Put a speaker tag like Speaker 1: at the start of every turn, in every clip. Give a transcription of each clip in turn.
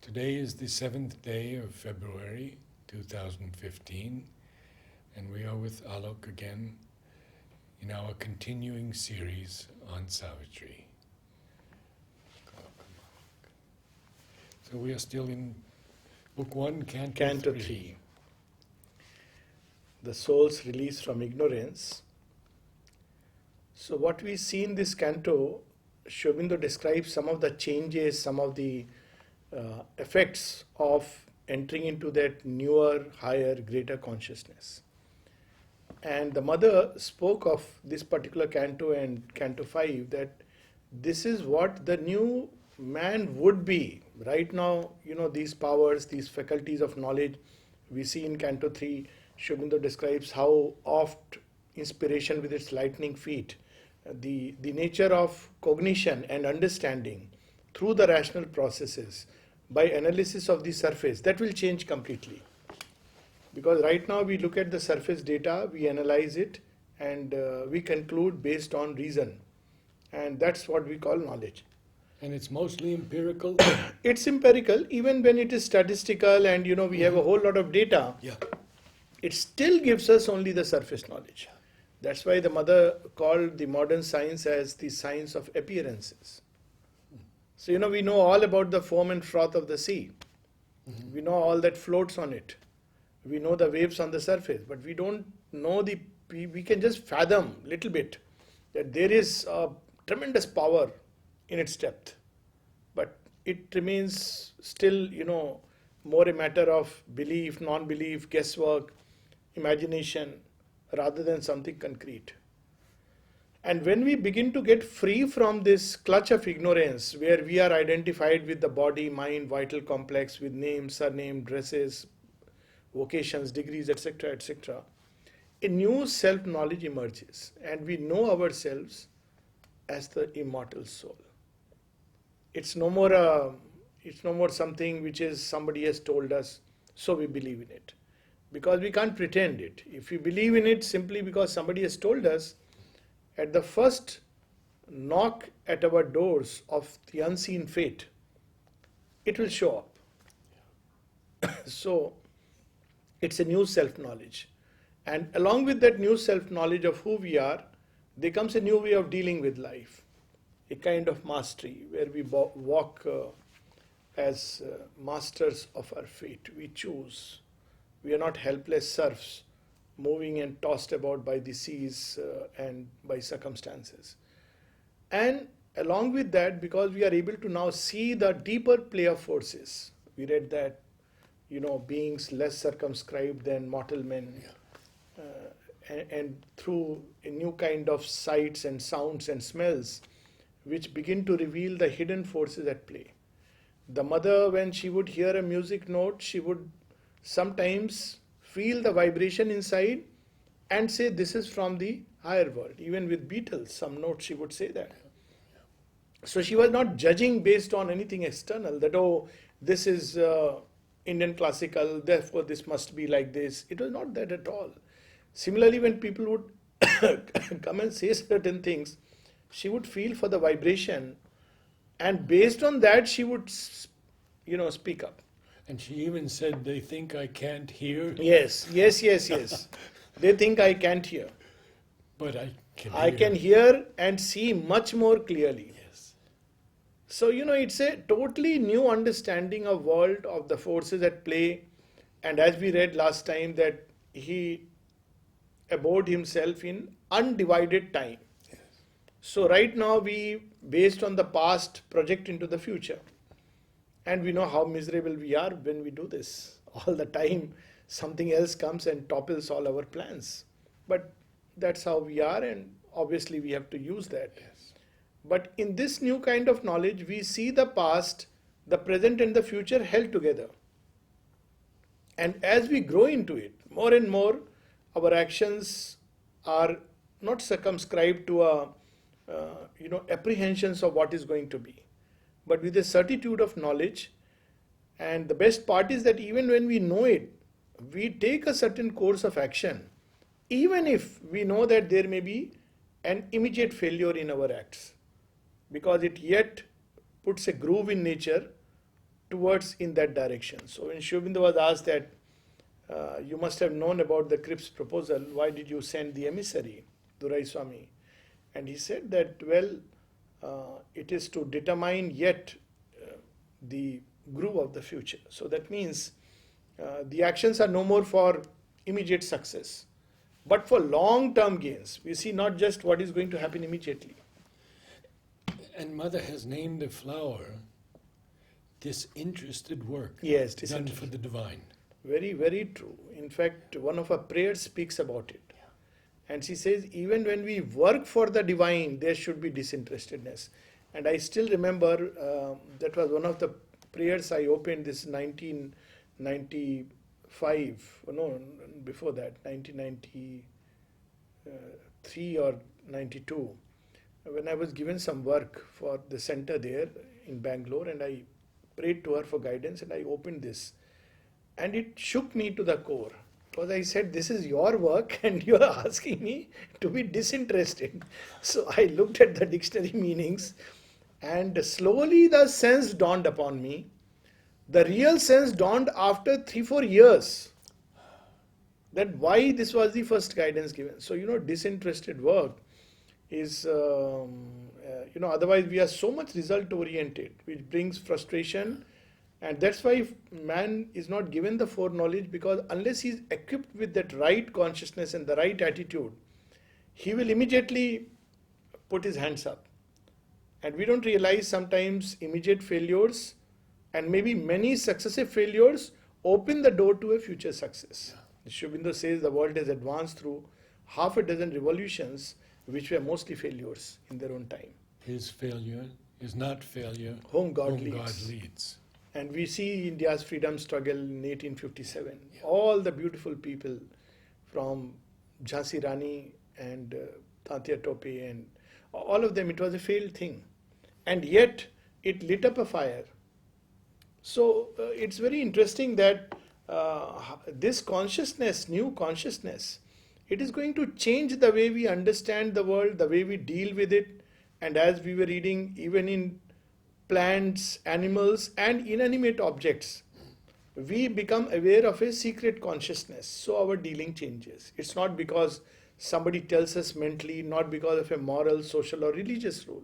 Speaker 1: Today is the 7th day of February 2015, and we are with Alok again in our continuing series on Savitri. So we are still in Book 1,
Speaker 2: Canto 3. The soul's release from ignorance. So what we see in this canto, Sri Aurobindo describes some of the changes, some of the effects of entering into that newer, higher, greater consciousness. And the mother spoke of this particular canto and canto 5 that this is what the new man would be. Right now, these powers, these faculties of knowledge, we see in canto 3, Sri Aurobindo describes how oft inspiration with its lightning feet, the nature of cognition and understanding through the rational processes, by analysis of the surface, that will change completely. Because right now we look at the surface data, we analyze it, and we conclude based on reason. And that's what we call knowledge.
Speaker 1: And it's mostly empirical?
Speaker 2: It's empirical, even when it is statistical and we have a whole lot of data, it still gives us only the surface knowledge. That's why the mother called the modern science as the science of appearances. So, we know all about the foam and froth of the sea. Mm-hmm. We know all that floats on it. We know the waves on the surface, but we don't know we can just fathom a little bit that there is a tremendous power in its depth. But it remains still, more a matter of belief, non-belief, guesswork, imagination, rather than something concrete. And when we begin to get free from this clutch of ignorance, where we are identified with the body, mind, vital complex, with name, surname, dresses, vocations, degrees, etc., etc., a new self-knowledge emerges, and we know ourselves as the immortal soul. It's no more something which is somebody has told us, so we believe in it. Because we can't pretend it. If we believe in it simply because somebody has told us, at the first knock at our doors of the unseen fate, it will show up. So, it's a new self-knowledge. And along with that new self-knowledge of who we are, there comes a new way of dealing with life. A kind of mastery where we walk as masters of our fate. We choose. We are not helpless serfs moving and tossed about by the seas and by circumstances. And along with that, because we are able to now see the deeper play of forces, we read that, beings less circumscribed than mortal men, and through a new kind of sights and sounds and smells, which begin to reveal the hidden forces at play. The mother, when she would hear a music note, she would sometimes feel the vibration inside and say this is from the higher world. Even with Beatles, some notes she would say that. So she was not judging based on anything external, that this is Indian classical, therefore this must be like this. It was not that at all. Similarly, when people would come and say certain things, she would feel for the vibration, and based on that she would speak up.
Speaker 1: And she even said, they think I can't hear.
Speaker 2: Yes. They think I can't hear.
Speaker 1: But I can hear.
Speaker 2: I can hear and see much more clearly.
Speaker 1: Yes.
Speaker 2: So, it's a totally new understanding of world, of the forces at play. And as we read last time, that he abode himself in undivided time.
Speaker 1: Yes.
Speaker 2: So right now we, based on the past, project into the future. And we know how miserable we are when we do this. All the time something else comes and topples all our plans. But that's how we are, and obviously we have to use that.
Speaker 1: Yes.
Speaker 2: But in this new kind of knowledge, we see the past, the present and the future held together. And as we grow into it, more and more, our actions are not circumscribed to apprehensions of what is going to be, but with a certitude of knowledge. And the best part is that even when we know it, we take a certain course of action, even if we know that there may be an immediate failure in our acts, because it yet puts a groove in nature towards in that direction. So when Sri Aurobindo was asked that you must have known about the Cripps proposal, why did you send the emissary, Durai Swami? And he said that, well, it is to determine yet the groove of the future. So that means the actions are no more for immediate success, but for long-term gains. We see not just what is going to happen immediately.
Speaker 1: And Mother has named the flower disinterested work.
Speaker 2: Yes,
Speaker 1: done for the divine.
Speaker 2: Very, very true. In fact, one of our prayers speaks about it. And she says, even when we work for the divine, there should be disinterestedness. And I still remember that was one of the prayers I opened this 1995, no, before that, 1993 or 92, when I was given some work for the center there in Bangalore, and I prayed to her for guidance, and I opened this. And it shook me to the core. Because I said, this is your work and you are asking me to be disinterested. So I looked at the dictionary meanings, and slowly the sense dawned upon me. The real sense dawned after 3-4 years, that why this was the first guidance given. So, disinterested work is, otherwise we are so much result oriented, which brings frustration. And that's why man is not given the foreknowledge, because unless he is equipped with that right consciousness and the right attitude, he will immediately put his hands up. And we don't realize sometimes immediate failures and maybe many successive failures open the door to a future success. Sri Aurobindo says the world has advanced through half a dozen revolutions, which were mostly failures in their own time.
Speaker 1: His failure is not failure.
Speaker 2: Whom God
Speaker 1: God
Speaker 2: leads.
Speaker 1: leads.
Speaker 2: And we see India's freedom struggle in 1857. All the beautiful people from Jhansi Rani and Tatia Tope and all of them, it was a failed thing. And yet it lit up a fire. So it's very interesting that this consciousness, new consciousness, it is going to change the way we understand the world, the way we deal with it. And as we were reading, even in plants, animals, and inanimate objects, we become aware of a secret consciousness. So our dealing changes. It's not because somebody tells us mentally, not because of a moral, social, or religious rule,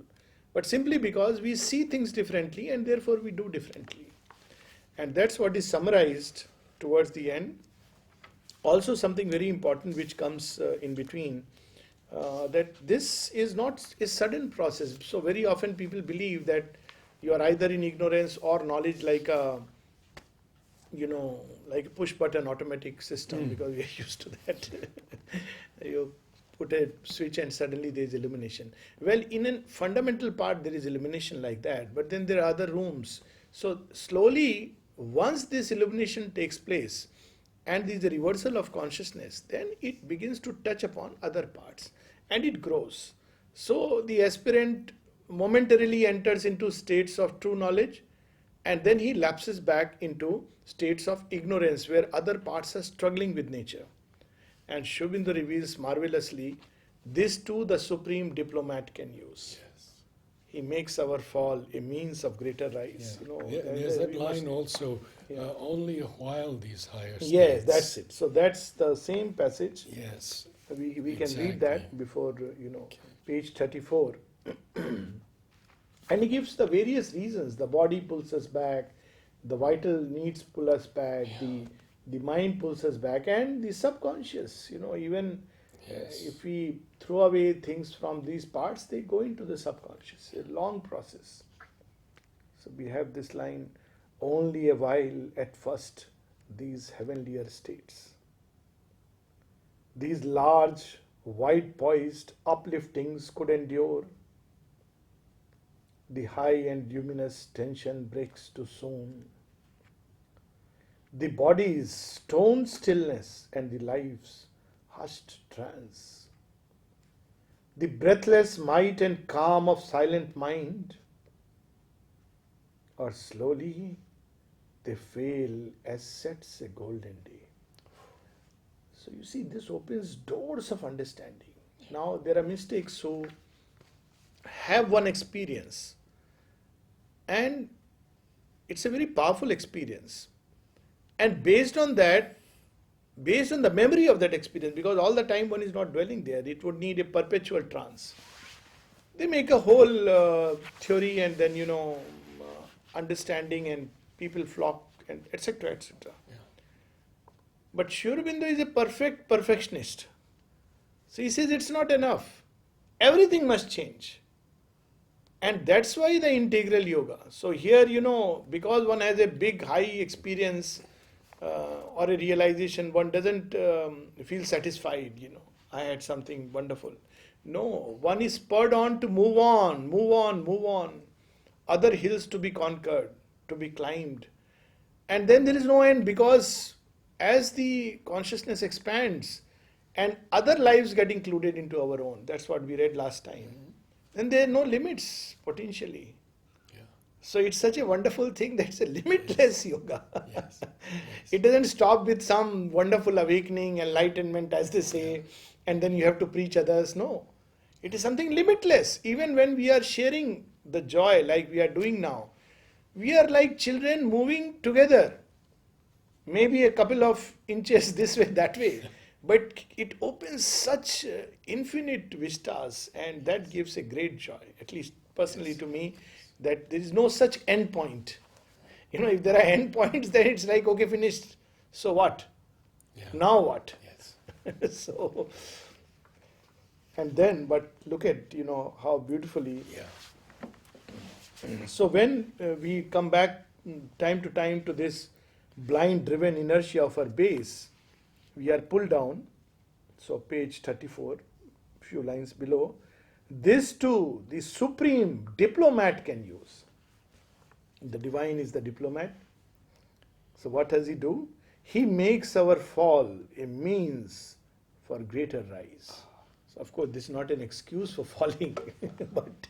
Speaker 2: but simply because we see things differently and therefore we do differently. And that's what is summarized towards the end. Also, something very important which comes in between, that this is not a sudden process. So very often people believe that you are either in ignorance or knowledge, like a push button automatic system, because we are used to that. You put a switch and suddenly there is illumination. Well, in a fundamental part there is illumination like that, but then there are other rooms. So slowly, once this illumination takes place and there is a reversal of consciousness, then it begins to touch upon other parts and it grows. So the aspirant momentarily enters into states of true knowledge, and then he lapses back into states of ignorance where other parts are struggling with nature. And Sri Aurobindo reveals marvelously, this too the supreme diplomat can use.
Speaker 1: Yes.
Speaker 2: He makes our fall a means of greater rise.
Speaker 1: Yeah. There's that line also, only a while these higher states.
Speaker 2: Yes, that's it. So that's the same passage.
Speaker 1: Yes.
Speaker 2: We can
Speaker 1: Exactly.
Speaker 2: read that before, page 34. And he gives the various reasons. The body pulls us back, the vital needs pull us back, the mind pulls us back, and the subconscious, even if we throw away things from these parts, they go into the subconscious. A long process. So we have this line, only a while at first these heavenlier states. These large, wide-poised upliftings could endure. The high and luminous tension breaks too soon. The body's stone stillness and the life's hushed trance. The breathless might and calm of silent mind, or slowly they fail as sets a golden day. So you see, this opens doors of understanding. Now there are mystics who have one experience and it's a very powerful experience. And based on that, based on the memory of that experience, because all the time one is not dwelling there, it would need a perpetual trance. They make a whole theory, and then understanding, and people flock, and etc. etc.
Speaker 1: Yeah.
Speaker 2: But Sri Aurobindo is a perfect perfectionist. So he says it's not enough. Everything must change. And that's why the integral yoga. So here, because one has a big, high experience or a realization, one doesn't feel satisfied, I had something wonderful. No, one is spurred on to move on, move on, move on. Other hills to be conquered, to be climbed. And then there is no end, because as the consciousness expands and other lives get included into our own, that's what we read last time, then there are no limits potentially.
Speaker 1: Yeah.
Speaker 2: So it's such a wonderful thing that it's a limitless yoga.
Speaker 1: Yes. Yes.
Speaker 2: It doesn't stop with some wonderful awakening, enlightenment, as they say, and then you have to preach others. No. It is something limitless. Even when we are sharing the joy like we are doing now, we are like children moving together. Maybe a couple of inches this way, that way. But it opens such infinite vistas, and that gives a great joy, at least personally to me, that there is no such end point. If there are end points, then it's like, okay, finished. So what?
Speaker 1: Yeah.
Speaker 2: Now what?
Speaker 1: Yes.
Speaker 2: So, and then, but look at, how beautifully.
Speaker 1: Yeah.
Speaker 2: So when we come back time to time to this blind driven inertia of our base, we are pulled down. So page 34, few lines below. This too, the supreme diplomat can use. The divine is the diplomat. So what does he do? He makes our fall a means for greater rise. So of course this is not an excuse for falling, but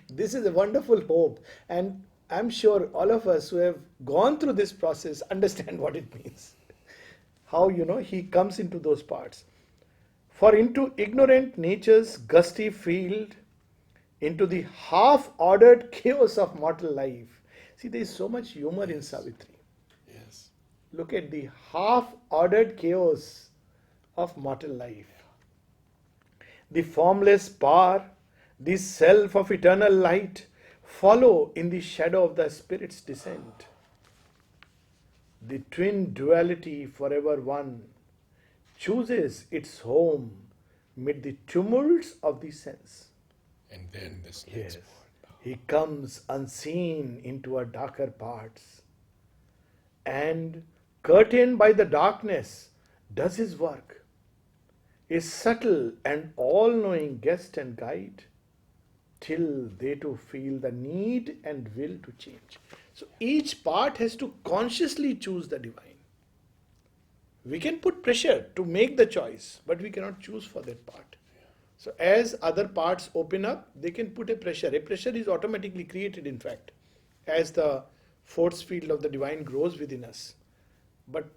Speaker 2: this is a wonderful hope. And I'm sure all of us who have gone through this process understand what it means. How, he comes into those parts. For into ignorant nature's gusty field, into the half-ordered chaos of mortal life. See, there is so much humor in Savitri.
Speaker 1: Yes.
Speaker 2: Look at the half-ordered chaos of mortal life. The formless power, the self of eternal light, follow in the shadow of the Spirit's descent. The twin duality forever one chooses its home mid the tumults of the sense.
Speaker 1: And then this next part.
Speaker 2: He comes unseen into our darker parts, and curtained by the darkness does his work, a subtle and all-knowing guest and guide, till they too feel the need and will to change. So each part has to consciously choose the divine. We can put pressure to make the choice, but we cannot choose for that part. So as other parts open up, they can put a pressure. A pressure is automatically created, in fact, as the force field of the divine grows within us. But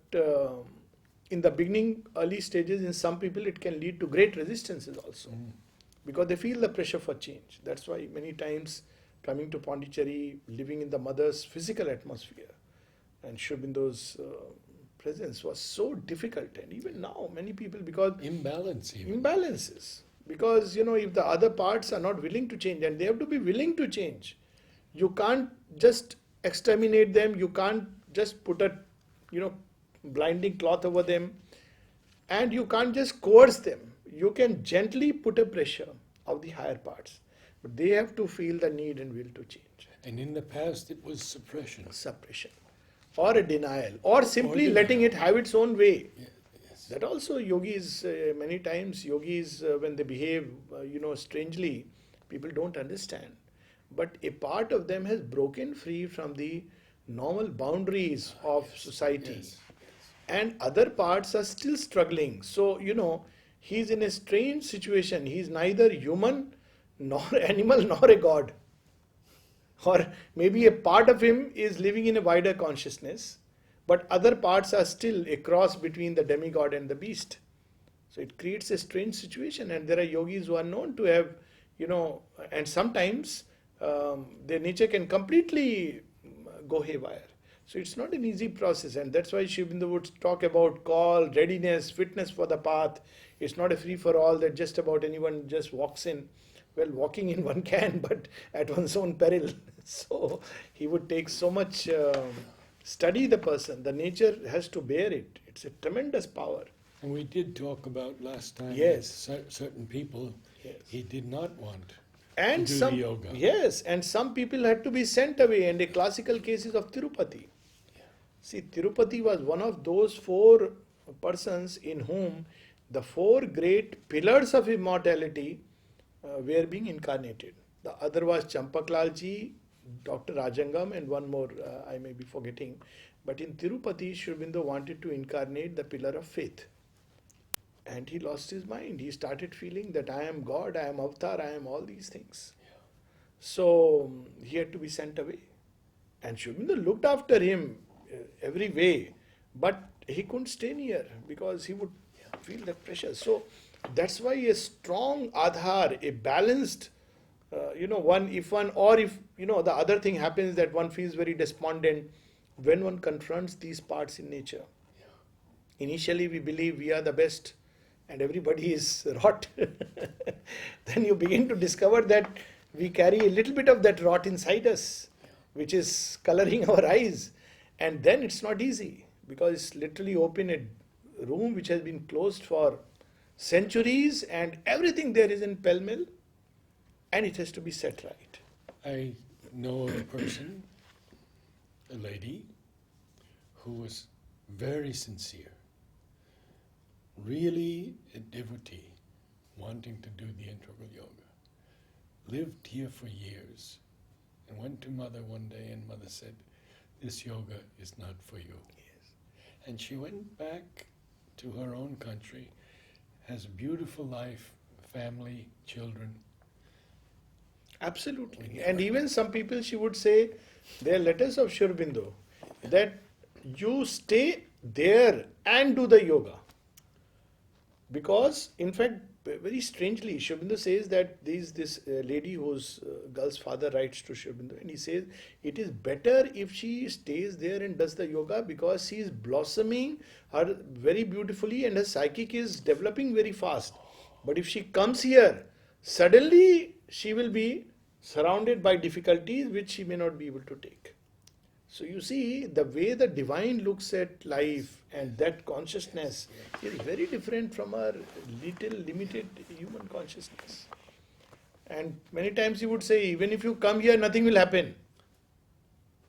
Speaker 2: in the beginning, early stages, in some people, it can lead to great resistances also. Because they feel the pressure for change. That's why many times coming to Pondicherry, living in the mother's physical atmosphere, and Sri Aurobindo's presence was so difficult. And even now, many people, because imbalances. Because, if the other parts are not willing to change, and they have to be willing to change, you can't just exterminate them, you can't just put a, blinding cloth over them, and you can't just coerce them. You can gently put a pressure of the higher parts, but they have to feel the need and will to change.
Speaker 1: And in the past, it was suppression.
Speaker 2: Or a denial, or simply letting it have its own way.
Speaker 1: Yeah, yes.
Speaker 2: That also yogis, many times yogis, when they behave, strangely, people don't understand. But a part of them has broken free from the normal boundaries of society.
Speaker 1: Yes.
Speaker 2: And other parts are still struggling. So, he's in a strange situation. He's neither human, nor animal, nor a god. Or maybe a part of him is living in a wider consciousness, but other parts are still a cross between the demigod and the beast. So it creates a strange situation, and there are yogis who are known to have, and sometimes their nature can completely go haywire. So it's not an easy process, and that's why Sri Aurobindo would talk about call, readiness, fitness for the path. It's not a free for all that just about anyone just walks in. Well, walking in one can, but at one's own peril. So he would take so much study the person. The nature has to bear it. It's a tremendous power.
Speaker 1: And we did talk about last time
Speaker 2: Yes.
Speaker 1: that certain people
Speaker 2: Yes.
Speaker 1: he did not want
Speaker 2: And
Speaker 1: to do
Speaker 2: some
Speaker 1: the yoga.
Speaker 2: yes, and some people had to be sent away. And a classical case is of Tirupati. See, Tirupati was one of those four persons in whom the four great pillars of immortality were being incarnated. The other was Champaklalji, Dr. Rajangam, and one more I may be forgetting. But in Tirupati, Sri Aurobindo wanted to incarnate the pillar of faith. And he lost his mind. He started feeling that I am God, I am Avatar, I am all these things. So he had to be sent away. And Sri Aurobindo looked after him every way, but he couldn't stay near because he would feel that pressure. So that's why a strong adhar, a balanced, one, if one, or if, the other thing happens that one feels very despondent when one confronts these parts in nature. Initially, we believe we are the best and everybody is rot. Then you begin to discover that we carry a little bit of that rot inside us, which is coloring our eyes. And then it's not easy because it's literally open a room which has been closed for centuries and everything there is in pell-mell and it has to be set right.
Speaker 1: I know of a person, a lady, who was very sincere, really a devotee, wanting to do the integral yoga. Lived here for years and went to Mother one day and Mother said, "This yoga is not for you."
Speaker 2: Yes.
Speaker 1: And she went back to her own country, has a beautiful life, family, children.
Speaker 2: Absolutely. And even some people, she would say, there are letters of Sri Aurobindo that you stay there and do the yoga. Because, in fact, very strangely, Sri Aurobindo says that this lady whose girl's father writes to Sri Aurobindo, and he says it is better if she stays there and does the yoga because she is blossoming her very beautifully and her psychic is developing very fast. But if she comes here, suddenly she will be surrounded by difficulties which she may not be able to take. So you see, the way the divine looks at life and that consciousness is very different from our little limited human consciousness. And many times he would say, even if you come here, nothing will happen.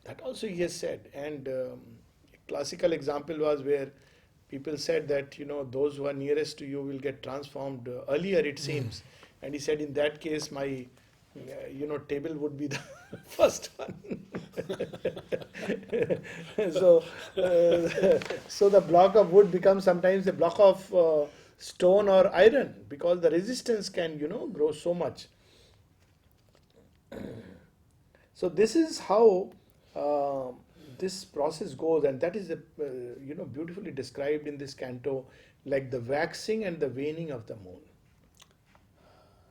Speaker 2: That also he has said. And a classical example was where people said that, those who are nearest to you will get transformed earlier, it seems. And he said, in that case, my table would be the first one. So the block of wood becomes sometimes a block of stone or iron because the resistance can, grow so much. So this is how this process goes, and that is, beautifully described in this canto, like the waxing and the waning of the moon.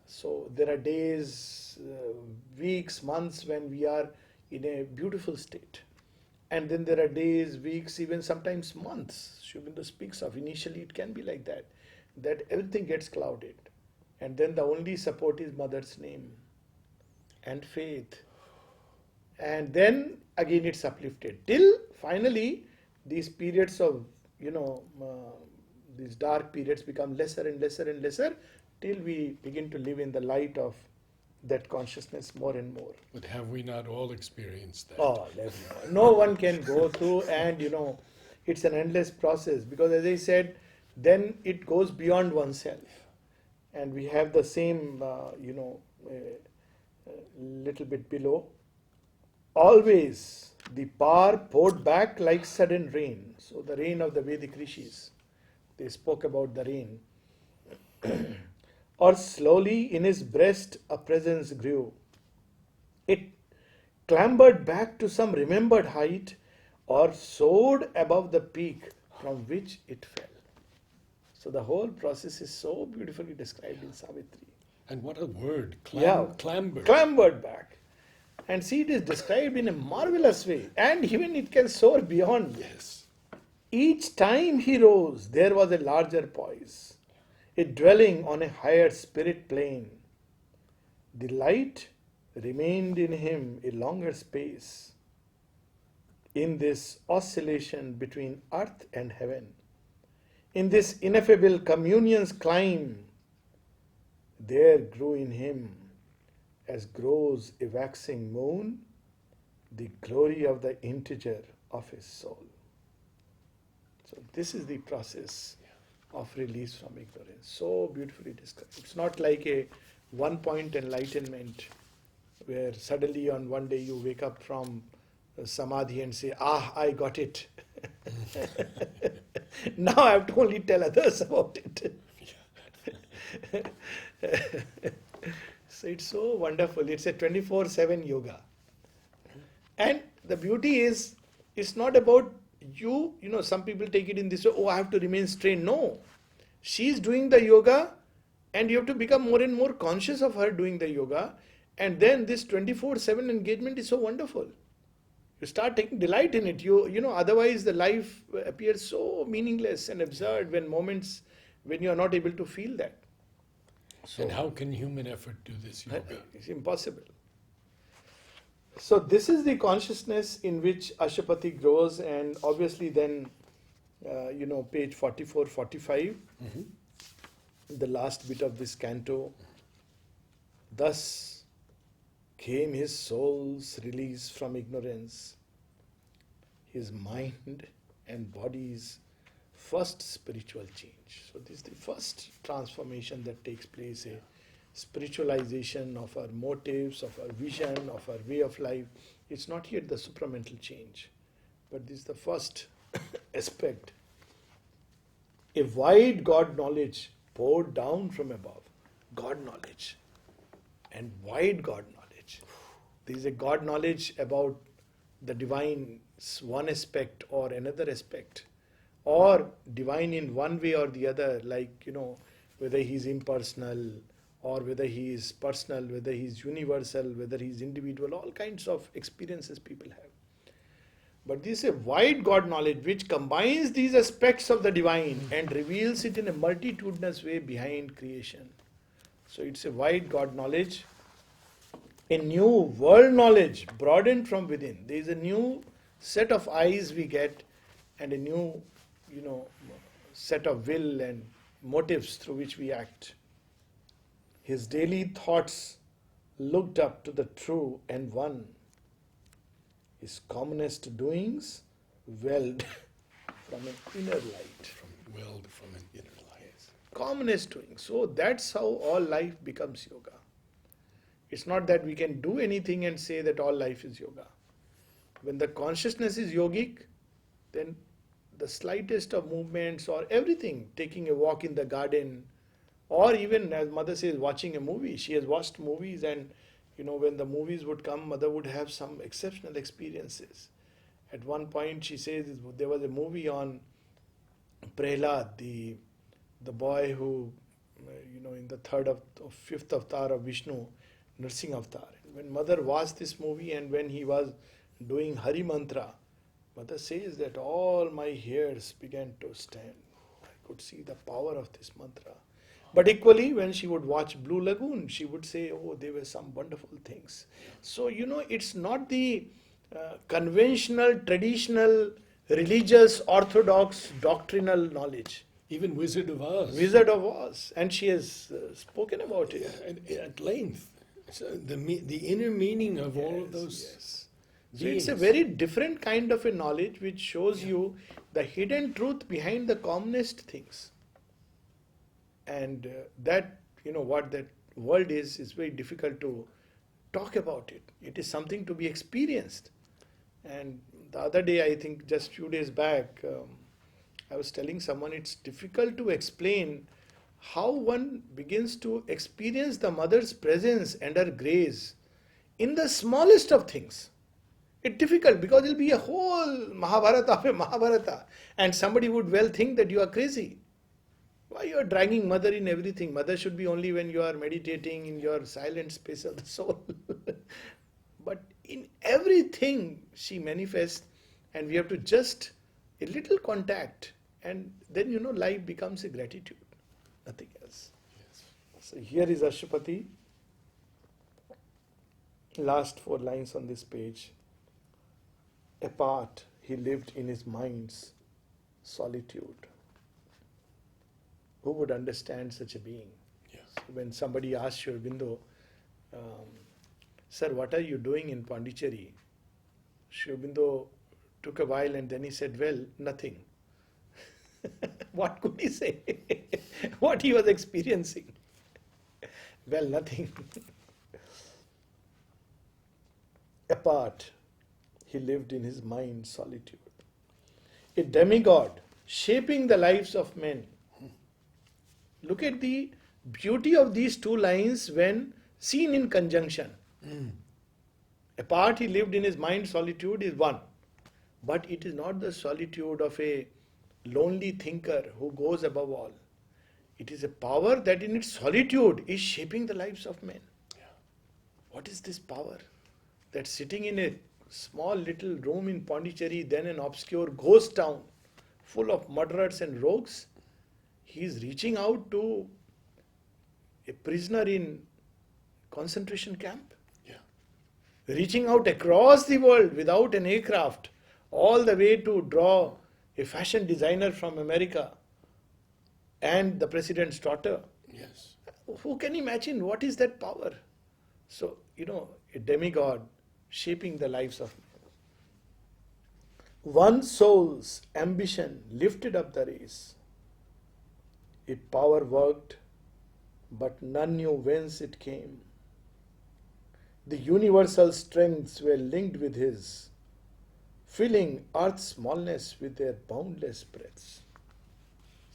Speaker 2: So there are days, weeks, months when we are in a beautiful state. And then there are days, weeks, even sometimes months. Sri Aurobindo speaks of, initially it can be like that everything gets clouded. And then the only support is Mother's name and faith. And then again it's uplifted. Till finally these periods of, these dark periods become lesser and lesser and lesser till we begin to live in the light of that consciousness more and more.
Speaker 1: But have we not all experienced that?
Speaker 2: Oh, no one can go through, and it's an endless process because, as I said, then it goes beyond oneself, and we have the same, little bit below. Always the par poured back like sudden rain. So the rain of the Vedic rishis, they spoke about the rain. Or slowly in his breast a presence grew. It clambered back to some remembered height or soared above the peak from which it fell. So the whole process is so beautifully described in Savitri.
Speaker 1: And what a word,
Speaker 2: Yeah.
Speaker 1: clamber.
Speaker 2: Clambered back. And see, it is described in a marvelous way, and even it can soar beyond.
Speaker 1: Yes.
Speaker 2: Each time he rose, there was a larger poise, a dwelling on a higher spirit plane. The light remained in him a longer space. In this oscillation between earth and heaven, in this ineffable communion's climb, there grew in him, as grows a waxing moon, the glory of the integer of his soul. So this is the process of release from ignorance. So beautifully described. It's not like a one-point enlightenment where suddenly on one day you wake up from samadhi and say, I got it. Now I have to only tell others about it. So it's so wonderful. It's a 24/7 yoga. And the beauty is, it's not about you, some people take it in this way, I have to remain straight. No. She's doing the yoga and you have to become more and more conscious of her doing the yoga. And then this 24/7 engagement is so wonderful. You start taking delight in it. Otherwise the life appears so meaningless and absurd when you are not able to feel that. So,
Speaker 1: and how can human effort do this yoga?
Speaker 2: It's impossible. So this is the consciousness in which Ashapati grows, and obviously then, page 44, 45, the last bit of this canto. Thus came his soul's release from ignorance, his mind and body's first spiritual change. So this is the first transformation that takes place, a spiritualization of our motives, of our vision, of our way of life. It's not yet the supramental change, but this is the first aspect. A wide God knowledge poured down from above. God knowledge and wide God knowledge. There is a God knowledge about the divine's one aspect or another aspect, or divine in one way or the other, like, whether he is impersonal or whether he is personal, whether he is universal, whether he is individual, all kinds of experiences people have. But this is a wide God knowledge which combines these aspects of the divine and reveals it in a multitudinous way behind creation. So it's a wide God knowledge, a new world knowledge broadened from within. There is a new set of eyes we get and a new, set of will and motives through which we act. His daily thoughts looked up to the true and one. His commonest doings welled from an inner light.
Speaker 1: Welled from an inner light.
Speaker 2: Commonest doings. So that's how all life becomes yoga. It's not that we can do anything and say that all life is yoga. When the consciousness is yogic, then the slightest of movements or everything, taking a walk in the garden, or even, as mother says, watching a movie. She has watched movies, and when the movies would come, mother would have some exceptional experiences. At one point she says there was a movie on Prahlad, the boy who, in the fifth avatar of Vishnu, Nursing avatar. When mother watched this movie and when he was doing Hari Mantra, mother says that all my hairs began to stand. I could see the power of this mantra. But equally, when she would watch Blue Lagoon, she would say, there were some wonderful things. So, it's not the conventional, traditional, religious, orthodox, doctrinal knowledge.
Speaker 1: Even Wizard of Oz.
Speaker 2: Wizard of Oz. And she has spoken about it.
Speaker 1: Yeah, at length. So the inner meaning of all of those.
Speaker 2: Yes. So it's a very different kind of a knowledge which shows you the hidden truth behind the commonest things. And that, what that world is very difficult to talk about it. It is something to be experienced. And the other day, I think just few days back, I was telling someone it's difficult to explain how one begins to experience the mother's presence and her grace in the smallest of things. It's difficult because it'll be a whole Mahabharata, and somebody would well think that you are crazy. Why you are dragging mother in everything? Mother should be only when you are meditating in your silent space of the soul. But everything she manifests, and we have to just a little contact, and then life becomes a gratitude, nothing else.
Speaker 1: Yes.
Speaker 2: So here is Ashwapati, last 4 lines on this page. Apart, he lived in his mind's solitude. Who would understand such a being?
Speaker 1: Yes.
Speaker 2: When somebody asked Sri Aurobindo, sir, what are you doing in Pondicherry? Sri Aurobindo took a while and then he said, well, nothing. What could he say? What he was experiencing? Well, nothing. Apart, he lived in his mind's solitude. A demigod shaping the lives of men. Look at the beauty of these 2 lines when seen in conjunction. Apart, he lived in his mind solitude is one. But it is not the solitude of a lonely thinker who goes above all. It is a power that in its solitude is shaping the lives of men.
Speaker 1: Yeah.
Speaker 2: What is this power? That sitting in a small little room in Pondicherry, then an obscure ghost town full of murderers and rogues, he is reaching out to a prisoner in concentration camp, reaching out across the world without an aircraft, all the way to draw a fashion designer from America and the president's daughter.
Speaker 1: Yes.
Speaker 2: Who can imagine what is that power? So, a demigod shaping the lives of men. One soul's ambition lifted up the race. Its power worked, but none knew whence it came. The universal strengths were linked with his, filling earth's smallness with their boundless breadths.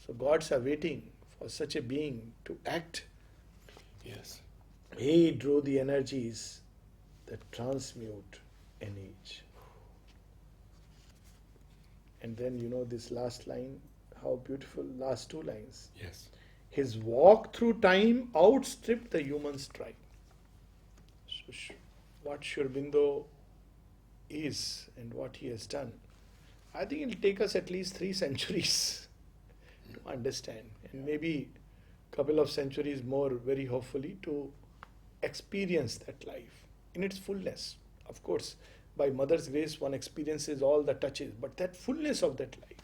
Speaker 2: So gods are waiting for such a being to act.
Speaker 1: Yes.
Speaker 2: He drew the energies that transmute an age. And then this last line, how beautiful, last 2 lines.
Speaker 1: Yes.
Speaker 2: His walk through time outstripped the human stride. So what Sri Aurobindo is and what he has done, I think it will take us at least 3 centuries to understand, and maybe a couple of centuries more, very hopefully, to experience that life in its fullness. Of course, by Mother's grace, one experiences all the touches, but that fullness of that life.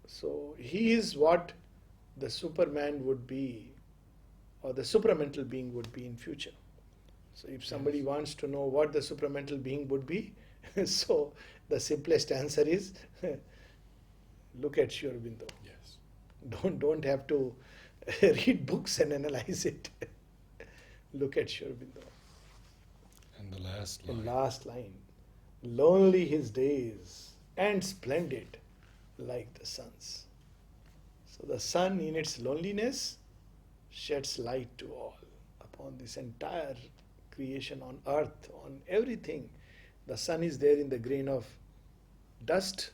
Speaker 2: So he is what the Superman would be, or the supramental being would be in future. So if somebody wants to know what the supramental being would be, so the simplest answer is look at Sri Aurobindo.
Speaker 1: Yes.
Speaker 2: Don't have to read books and analyze it. Look at Sri Aurobindo.
Speaker 1: And the last
Speaker 2: The
Speaker 1: line.
Speaker 2: last line. Lonely his days and splendid like the sun's. So the sun in its loneliness sheds light to all upon this entire creation on earth, on everything. The sun is there in the grain of dust,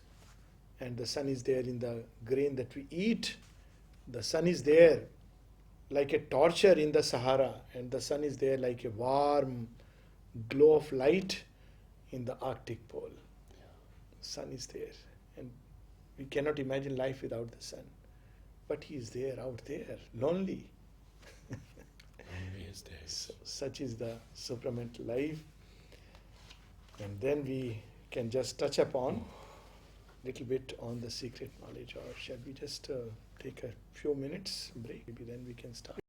Speaker 2: and the sun is there in the grain that we eat. The sun is there like a torture in the Sahara, and the sun is there like a warm glow of light in the Arctic pole. The sun is there, and we cannot imagine life without the sun. But he is there, out there, lonely.
Speaker 1: Only his days.
Speaker 2: So, such is the supramental life. And then we can just touch upon little bit on the secret knowledge, or shall we just take a few minutes break? Maybe then we can start.